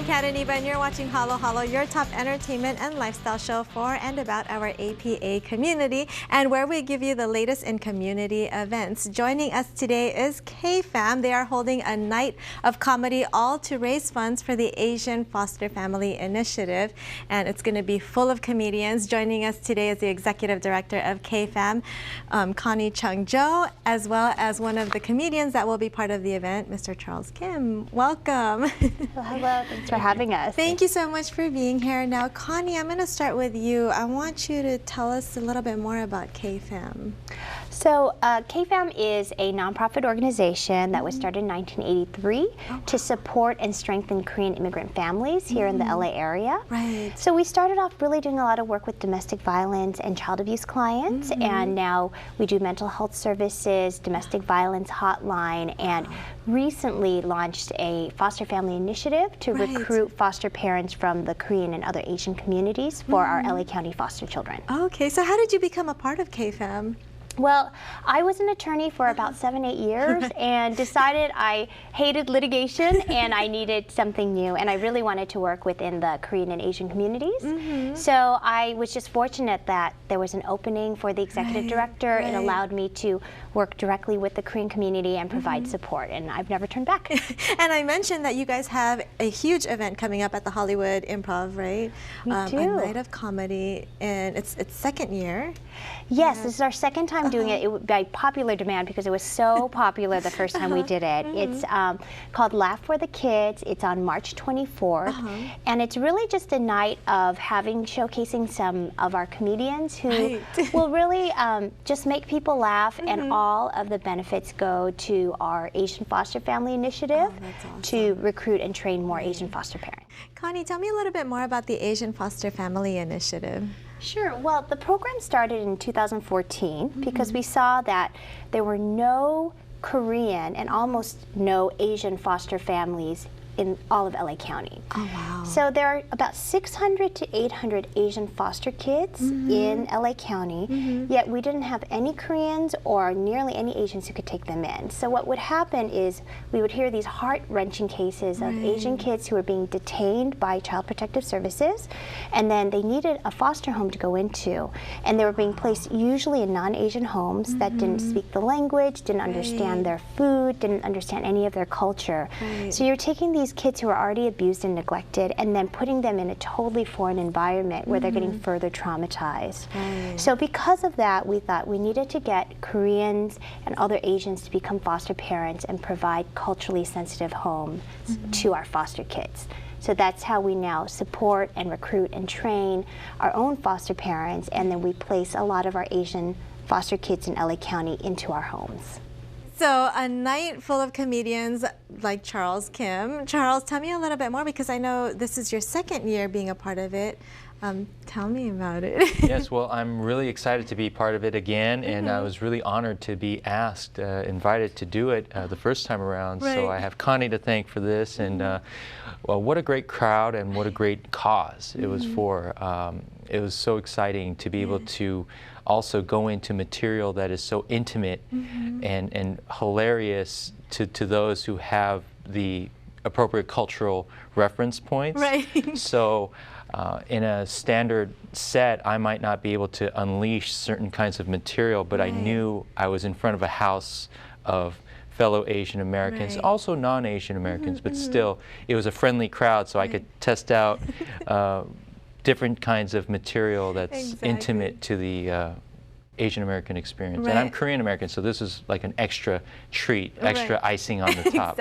Kat Iniba, and you're watching Halo Halo, your top entertainment and lifestyle show for and about our APA community, and where we give you the latest in community events. Joining us today is KFAM. They are holding a night of comedy, all to raise funds for the Asian Foster Family Initiative, and it's going to be full of comedians. Joining us today is the executive director of KFAM, Connie Chung Joe, as well as one of the comedians that will be part of the event, Mr. Charles Kim. Welcome. Well, hello. Thanks for having us. Thank you so much for being here. Now, Connie, I'm going to start with you. I want you to tell us a little bit more about KFAM. So KFAM is a nonprofit organization that was started in 1983 to support and strengthen Korean immigrant families here in the LA area. Right. So we started off really doing a lot of work with domestic violence and child abuse clients, and now we do mental health services, domestic violence hotline, and recently launched a foster family initiative to recruit foster parents from the Korean and other Asian communities for our LA County foster children. Okay, so how did you become a part of KFAM? Well, I was an attorney for about 7-8 years and decided I hated litigation and I needed something new, and I really wanted to work within the Korean and Asian communities. So I was just fortunate that there was an opening for the executive director. It allowed me to work directly with the Korean community and provide support, and I've never turned back. And I mentioned that you guys have a huge event coming up at the Hollywood Improv, right? We do. A night of comedy, and it's second year. Yes, this is our second time doing it by popular demand because it was so popular the first time we did it. It's called Laugh for the Kids. It's on March 24th, and it's really just a night of showcasing some of our comedians who will really just make people laugh, and all of the benefits go to our Asian Foster Family Initiative to recruit and train more Asian foster parents. Connie, tell me a little bit more about the Asian Foster Family Initiative. Sure. Well, the program started in 2014 because we saw that there were no Korean and almost no Asian foster families in all of LA County. Oh, wow. So there are about 600 to 800 Asian foster kids in LA County, yet we didn't have any Koreans or nearly any Asians who could take them in. So what would happen is we would hear these heart-wrenching cases of Asian kids who were being detained by Child Protective Services, and then they needed a foster home to go into, and they were being placed usually in non-Asian homes that didn't speak the language, didn't understand their food, didn't understand any of their culture. So you're taking these kids who are already abused and neglected and then putting them in a totally foreign environment where they're getting further traumatized. So because of that, we thought we needed to get Koreans and other Asians to become foster parents and provide culturally sensitive homes to our foster kids. So that's how we now support and recruit and train our own foster parents, and then we place a lot of our Asian foster kids in LA County into our homes. So a night full of comedians like Charles Kim. Charles, tell me a little bit more, because I know this is your second year being a part of it. Tell me about it. Yes, well, I'm really excited to be part of it again, and I was really honored to be asked, invited to do it the first time around. So I have Connie to thank for this, and well, what a great crowd and what a great cause it was for. It was so exciting to be able to also go into material that is so intimate and hilarious to those who have the appropriate cultural reference points. So in a standard set, I might not be able to unleash certain kinds of material, but I knew I was in front of a house of fellow Asian Americans, also non-Asian Americans, but still, it was a friendly crowd, so I could test out different kinds of material that's intimate to the Asian American experience. And I'm Korean American, so this is like an extra treat, extra icing on the top.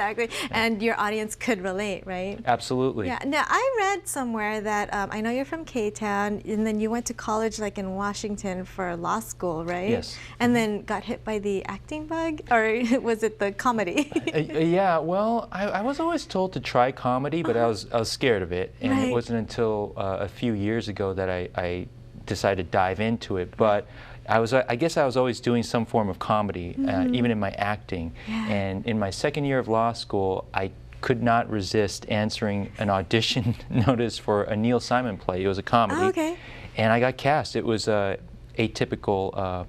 And your audience could relate, right? Absolutely. Yeah. Now, I read somewhere that, I know you're from K-Town, and then you went to college like in Washington for law school, right? Yes. And then got hit by the acting bug, or was it the comedy? Yeah, well, I was always told to try comedy, but I was scared of it. And it wasn't until a few years ago that I decided to dive into it. But I guess I was always doing some form of comedy, even in my acting. And in my second year of law school, I could not resist answering an audition notice for a Neil Simon play. It was a comedy. And I got cast. It was a atypical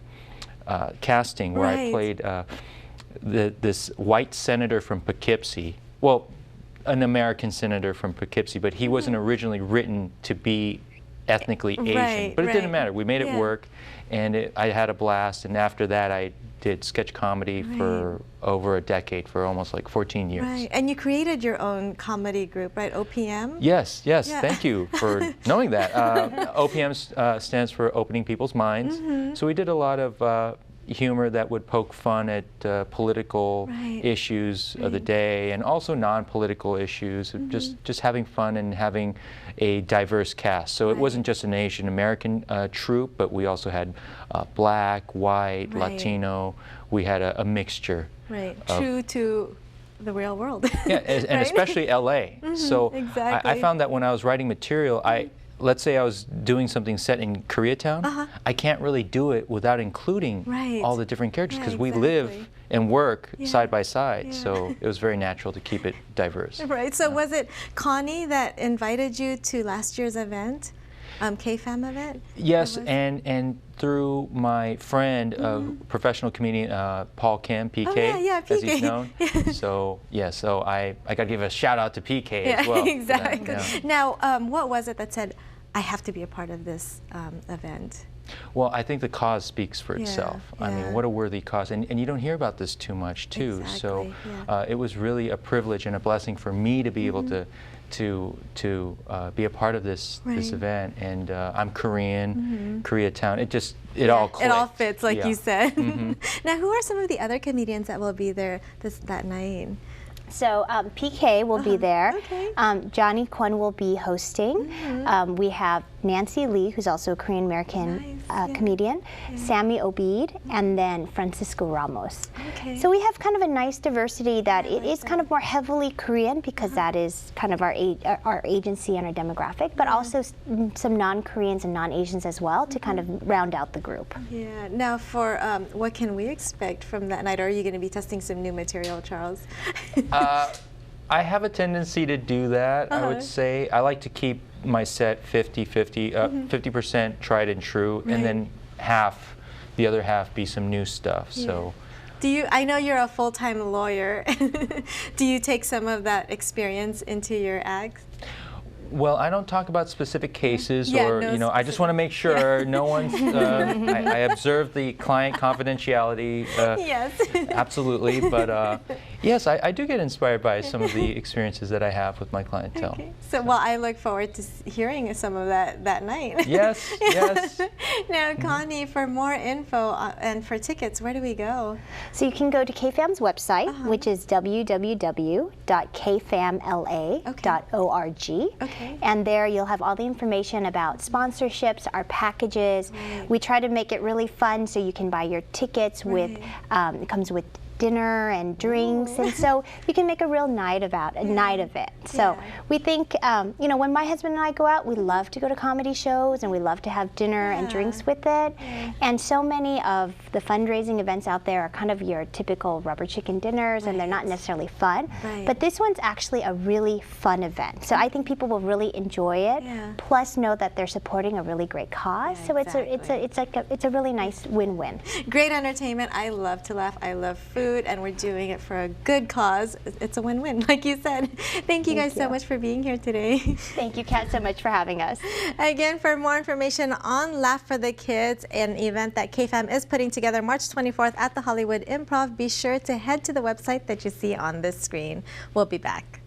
casting where I played this white senator from Poughkeepsie. Well, an American senator from Poughkeepsie, but he wasn't originally written to be ethnically Asian. But it didn't matter. We made it work, and I had a blast. And after that, I did sketch comedy for over a decade, for almost like 14 years. Right, and you created your own comedy group, right? OPM? Yes, yes. Yeah. Thank you for knowing that. OPM stands for Opening People's Minds. So we did a lot of humor that would poke fun at political issues of the day, and also non-political issues, just having fun and having a diverse cast. So it wasn't just an Asian American troupe, but we also had black, white, Latino. We had a mixture. Right, true to the real world. Yeah, and especially LA. So I found that when I was writing material, let's say I was doing something set in Koreatown, I can't really do it without including all the different characters, because we live and work side by side. So it was very natural to keep it diverse. Right. So was it Connie that invited you to last year's event, KFAM event? Yes, and through my friend, professional comedian Paul Kim, PK, PK. as he's known. So so I got to give a shout out to PK as well. Exactly. Now, what was it that said, I have to be a part of this event? Well, I think the cause speaks for itself. I mean, what a worthy cause. And you don't hear about this too much, too. So it was really a privilege and a blessing for me to be able to be a part of this event. And I'm Korean, Koreatown. It all clicked. It all fits, like you said. Now, who are some of the other comedians that will be there that night? So PK will be there. Johnny Kwon will be hosting. We have Nancy Lee, who's also a Korean American comedian, Sammy Obeid, and then Francisco Ramos. So we have kind of a nice diversity that it is kind of more heavily Korean, because that is kind of our agency and our demographic, but also some non-Koreans and non-Asians as well, to kind of round out the group. Yeah. Now, for what can we expect from that night? Or are you going to be testing some new material, Charles? I have a tendency to do that. I would say I like to keep my set 50-50, 50% tried and true, and then the other half be some new stuff. So, I know you're a full-time lawyer. Do you take some of that experience into your acts? Well, I don't talk about specific cases, or I just want to make sure no one's. I observe the client confidentiality. Yes. Absolutely, but yes, I do get inspired by some of the experiences that I have with my clientele. So, well, I look forward to hearing some of that night. Yes, yes. Now, Connie, for more info and for tickets, where do we go? So you can go to KFAM's website, which is www.kfamla.org. And there you'll have all the information about sponsorships, our packages. We try to make it really fun, so you can buy your tickets with, it comes with dinner and drinks, and so you can make a real night of it. So we think, when my husband and I go out, we love to go to comedy shows, and we love to have dinner and drinks with it. And so many of the fundraising events out there are kind of your typical rubber chicken dinners, and they're not necessarily fun. But this one's actually a really fun event. So I think people will really enjoy it. Plus, know that they're supporting a really great cause. So it's a really nice win-win. Great entertainment. I love to laugh. I love food. And we're doing it for a good cause. It's a win-win, like you said. Thank you guys so much for being here today. Thank you, Kat, so much for having us. Again, for more information on Laugh for the Kids, an event that KFAM is putting together March 24th at the Hollywood Improv, be sure to head to the website that you see on this screen. We'll be back.